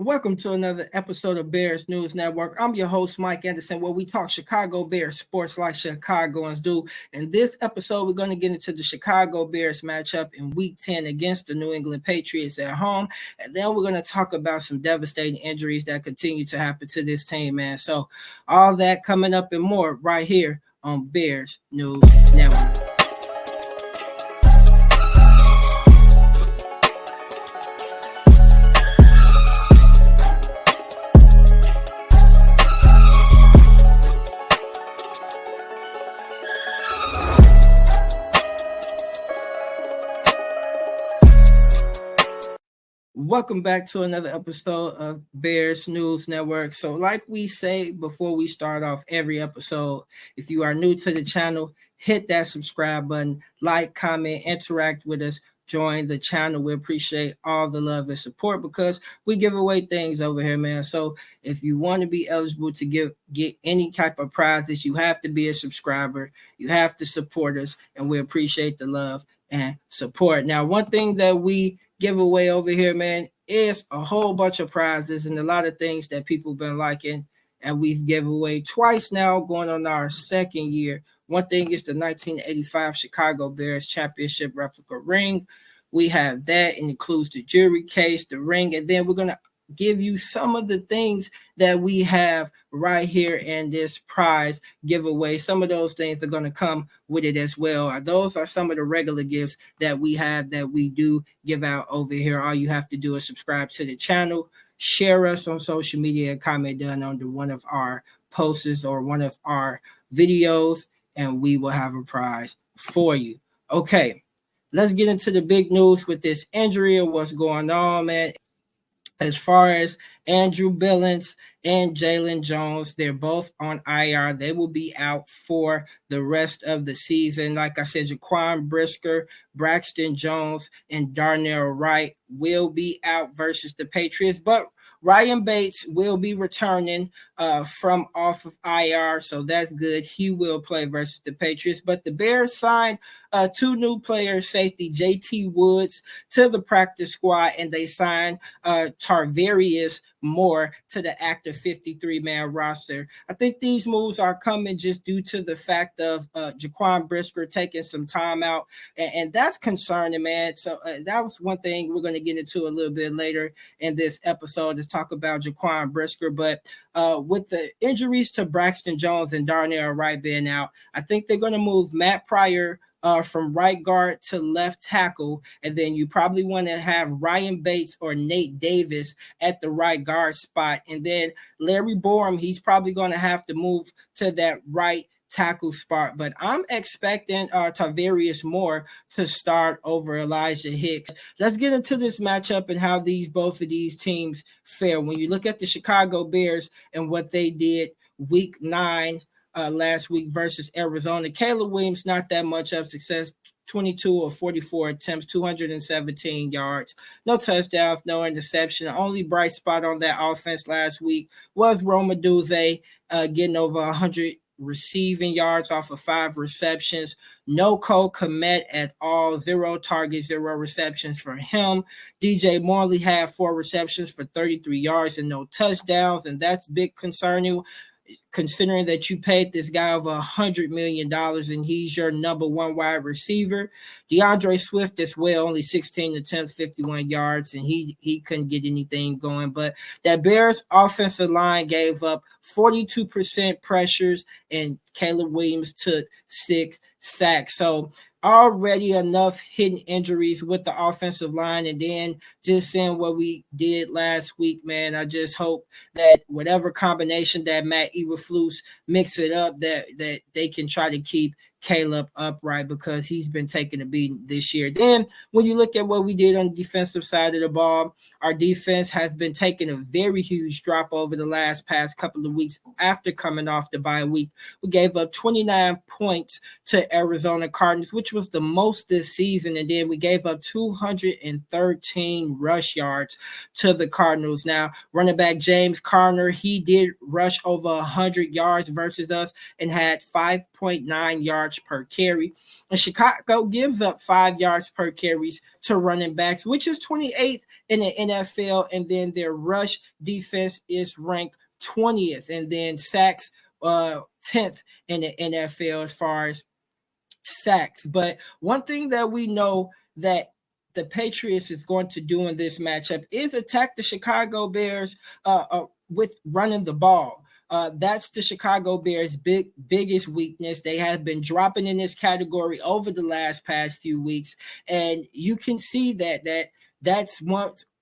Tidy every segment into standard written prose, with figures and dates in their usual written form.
Welcome to another episode of Bears News Network. I'm your host, Mike Anderson, where we talk Chicago Bears sports like Chicagoans do. In this episode, we're going to get into the Chicago Bears matchup in Week 10 against the New England Patriots at home. And then we're going to talk about some devastating injuries that continue to happen to this team, man. So all that coming up and more right here on Bears News Network. Welcome back to another episode of Bears News Network. So like we say before we start off every episode, if you are new to the channel, hit that subscribe button, like, comment, interact with us, join the channel. We appreciate all the love and support because we give away things over here, man. So if you want to be eligible to get any type of prizes, you have to be a subscriber. You have to support us, and we appreciate the love and support. Now, one thing that we giveaway over here, man, is a whole bunch of prizes and a lot of things that people been liking, and we've given away twice now, going on our second year. One thing is the 1985 Chicago Bears championship replica ring. We have that. It includes the jewelry case, the ring, and then we're going to give you some of the things that we have right here in this prize giveaway. Some of those things are going to come with it as well. Those are some of the regular gifts that we have that we do give out over here. All you have to do is subscribe to the channel, share us on social media, and comment down under one of our posts or one of our videos, and we will have a prize for you. Okay, let's get into the big news with this injury and what's going on, man. As far as Andrew Billings and Jalen Jones, they're both on IR. They will be out for the rest of the season. Like I said, Jaquan Brisker, Braxton Jones, and Darnell Wright will be out versus the Patriots. But Ryan Bates will be returning from off of IR, so that's good. He will play versus the Patriots. But the Bears signed two new players, safety JT Woods to the practice squad, and they signed Tarvarius Moore to the active 53-man roster. I think these moves are coming just due to the fact of Jaquan Brisker taking some time out, and that's concerning, man. So that was one thing we're going to get into a little bit later in this episode is talk about Jaquan Brisker. But with the injuries to Braxton Jones and Darnell Wright being out, I think they're going to move Matt Pryor from right guard to left tackle, and then you probably want to have Ryan Bates or Nate Davis at the right guard spot, and then Larry Borum, he's probably going to have to move to that right tackle spot. But I'm expecting Tarvarius Moore to start over Elijah Hicks. Let's get into this matchup and how both of these teams fare. When you look at the Chicago Bears and what they did week 9 last week versus Arizona, Caleb Williams, not that much of success, 22 of 44 attempts, 217 yards, no touchdowns, no interception. The only bright spot on that offense last week was Roma Duze getting over 100 receiving yards off of 5 receptions. No Cole Kmet at all, 0 targets, 0 receptions for him. DJ Morley had 4 receptions for 33 yards and no touchdowns, and that's big concerning considering that you paid this guy over $100 million and he's your number 1 wide receiver. DeAndre Swift as well, only 16 attempts, 51 yards, and he couldn't get anything going. But that Bears offensive line gave up 42% pressures, and Caleb Williams took 6 sacks. So already enough hidden injuries with the offensive line, and then just seeing what we did last week, man, I just hope that whatever combination that Matt Eberflus mix it up, that they can try to keep Caleb upright because he's been taking a beating this year. Then when you look at what we did on the defensive side of the ball, our defense has been taking a very huge drop over the past couple of weeks after coming off the bye week. We gave up 29 points to Arizona Cardinals, which was the most this season, and then we gave up 213 rush yards to the Cardinals. Now, running back James Conner, he did rush over 100 yards versus us and had 5.9 yards yards per carry. And Chicago gives up 5 yards per carries to running backs, which is 28th in the NFL. And then their rush defense is ranked 20th. And then sacks 10th in the NFL as far as sacks. But one thing that we know that the Patriots is going to do in this matchup is attack the Chicago Bears with running the ball. That's the Chicago Bears' biggest weakness. They have been dropping in this category over the past few weeks, and you can see that's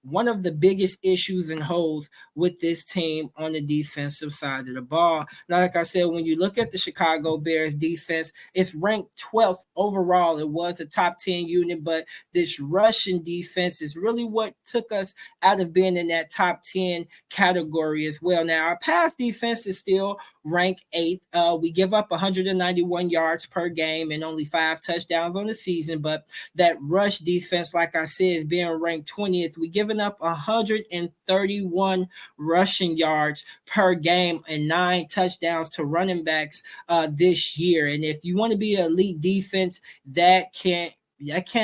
one of the biggest issues and holes with this team on the defensive side of the ball. Now, like I said, when you look at the Chicago Bears defense, it's ranked 12th overall. It was a top 10 unit, but this Russian defense is really what took us out of being in that top 10 category as well. Now, our pass defense is still ranked 8th. We give up 191 yards per game and only 5 touchdowns on the season, but that rush defense, like I said, is being ranked 20th. We giving up 131 rushing yards per game and 9 touchdowns to running backs this year. And if you want to be an elite defense, that can't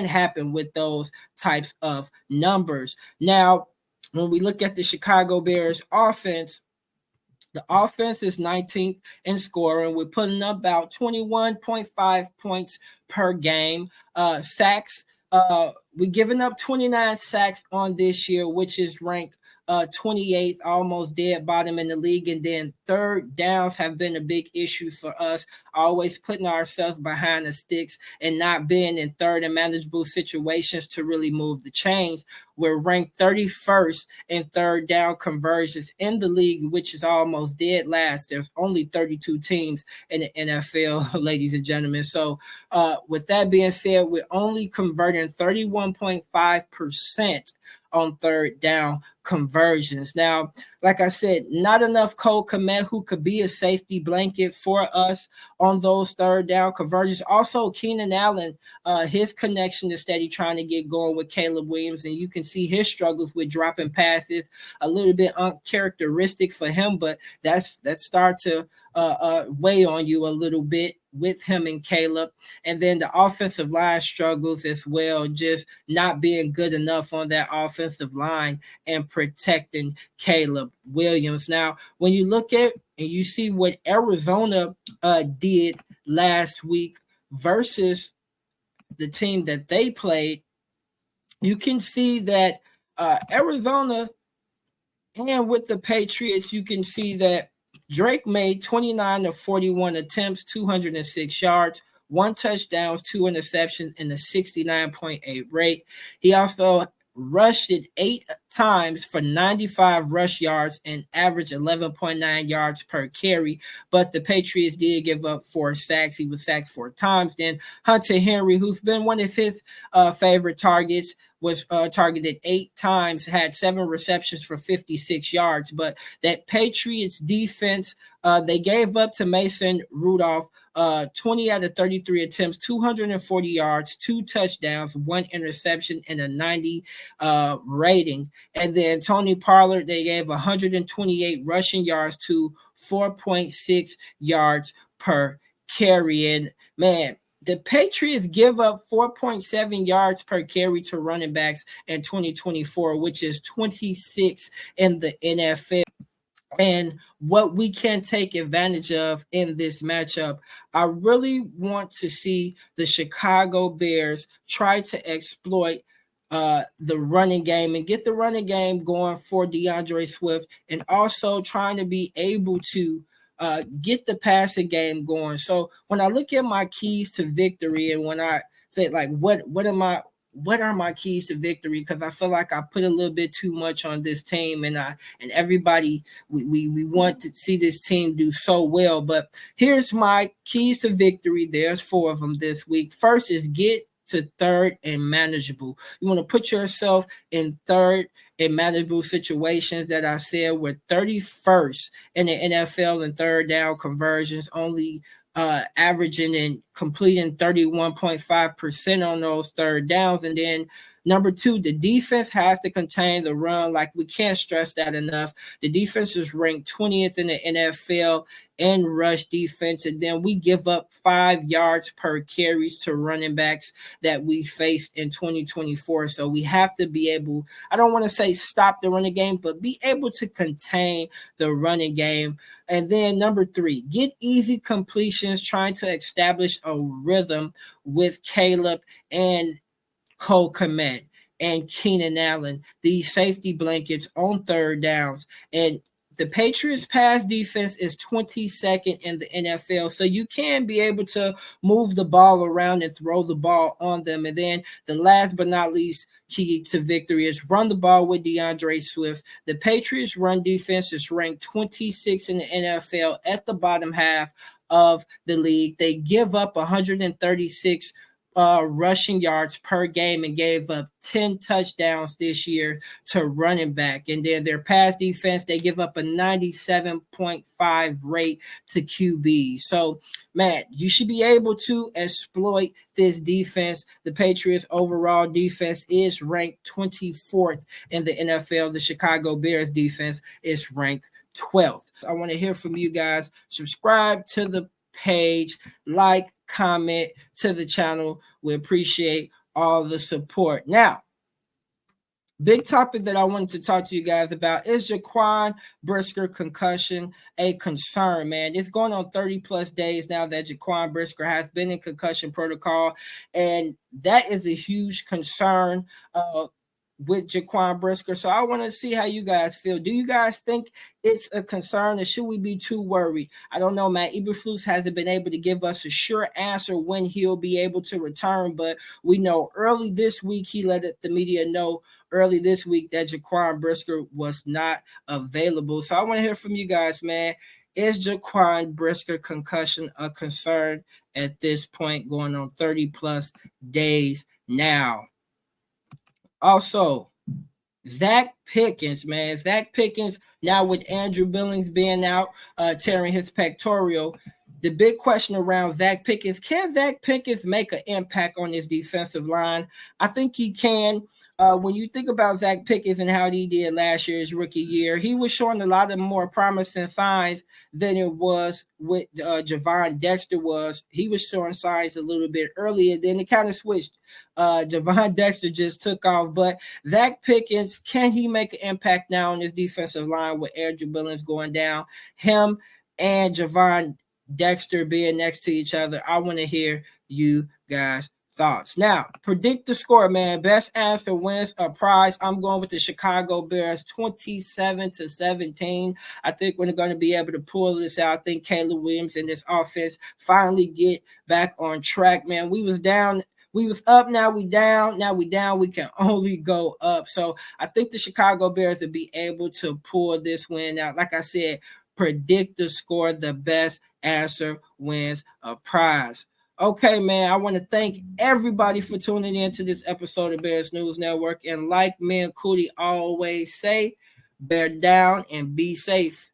happen with those types of numbers. Now, when we look at the Chicago Bears offense, the offense is 19th in scoring. We're putting up about 21.5 points per game. Sacks, we're giving up 29 sacks on this year, which is ranked 28th, almost dead bottom in the league. And then third downs have been a big issue for us, always putting ourselves behind the sticks and not being in third and manageable situations to really move the chains. We're ranked 31st in third down conversions in the league, which is almost dead last. There's only 32 teams in the NFL, ladies and gentlemen. So with that being said, we're only converting 31.5% on third down conversions. Now, like I said, not enough Cole Kmet, who could be a safety blanket for us on those third down conversions. Also, Keenan Allen, his connection is steady trying to get going with Caleb Williams, and you can see his struggles with dropping passes, a little bit uncharacteristic for him, but that start to weigh on you a little bit with him and Caleb. And then the offensive line struggles as well, just not being good enough on that offensive line and protecting Caleb Williams. Now, when you look at and you see what Arizona did last week versus the team that they played, you can see that Arizona and with the Patriots, you can see that Drake made 29 of 41 attempts, 206 yards, 1 touchdown, 2 interceptions, and a 69.8 rate. He also rushed it 8 times for 95 rush yards and average 11.9 yards per carry. But the Patriots did give up 4 sacks. He was sacked 4 times. Then Hunter Henry, who's been one of his favorite targets, was targeted 8 times, had 7 receptions for 56 yards. But that Patriots defense, they gave up to Mason Rudolph 20 out of 33 attempts, 240 yards, 2 touchdowns, 1 interception, and a 90 rating. And then Tony Pollard, they gave 128 rushing yards to 4.6 yards per carry. And man, the Patriots give up 4.7 yards per carry to running backs in 2024, which is 26 in the NFL. And what we can take advantage of in this matchup, I really want to see the Chicago Bears try to exploit the running game and get the running game going for DeAndre Swift, and also trying to be able to get the passing game going. So when I look at my keys to victory, and when I say like what are my keys to victory, because I feel like I put a little bit too much on this team, and everybody we want to see this team do so well. But here's my keys to victory. There's 4 of them this week. First is get to third and manageable. You want to put yourself in third and manageable situations. That I said, we're 31st in the NFL in third down conversions, only averaging and completing 31.5% on those third downs. And then Number two, the defense has to contain the run. Like, we can't stress that enough. The defense is ranked 20th in the NFL in rush defense, and then we give up 5 yards per carries to running backs that we faced in 2024. So we have to be able, I don't want to say stop the running game, but be able to contain the running game. And then number three, get easy completions, trying to establish a rhythm with Caleb and Cole Kmet and Keenan Allen, these safety blankets on third downs. And the Patriots pass defense is 22nd in the NFL. So you can be able to move the ball around and throw the ball on them. And then the last but not least key to victory is run the ball with DeAndre Swift. The Patriots run defense is ranked 26 in the NFL at the bottom half of the league. They give up 136 rushing yards per game and gave up 10 touchdowns this year to running back. And then their pass defense, they give up a 97.5 rate to QB. So, man, you should be able to exploit this defense. The Patriots overall defense is ranked 24th in the NFL. The Chicago Bears defense is ranked 12th. I want to hear from you guys. Subscribe to the page, like, comment to the channel. We appreciate all the support. Now, big topic that I wanted to talk to you guys about is Jaquan Brisker concussion a concern, man. It's going on 30 plus days now that Jaquan Brisker has been in concussion protocol, and that is a huge concern with Jaquan Brisker. So I want to see how you guys feel. Do you guys think it's a concern, or should we be too worried? I don't know, man. Eberflus hasn't been able to give us a sure answer when he'll be able to return, but we know early this week he let the media know early this week that Jaquan Brisker was not available. So I want to hear from you guys, man. Is Jaquan Brisker concussion a concern at this point, going on 30 plus days now? Also, Zach Pickens, man. Zach Pickens, now with Andrew Billings being out, tearing his pectoral, the big question around Zach Pickens, can Zach Pickens make an impact on this defensive line? I think he can. When you think about Zach Pickens and how he did last year, his rookie year, he was showing a lot of more promising signs than it was with Javon Dexter was. He was showing signs a little bit earlier, then it kind of switched. Javon Dexter just took off. But Zach Pickens, can he make an impact now on this defensive line with Andrew Billings going down? Him and Javon Dexter being next to each other. I want to hear you guys' thoughts. Now, predict the score, man. Best answer wins a prize. I'm going with the Chicago Bears 27-17. I think we're going to be able to pull this out. I think Caleb Williams and this offense finally get back on track, man. We was down. We was up, now we down. Now we down. We can only go up. So I think the Chicago Bears will be able to pull this win out. Like I said, predict the score. The best answer wins a prize. Okay, man, I want to thank everybody for tuning in to this episode of Bears News Network. And like me and Cootie always say, bear down and be safe.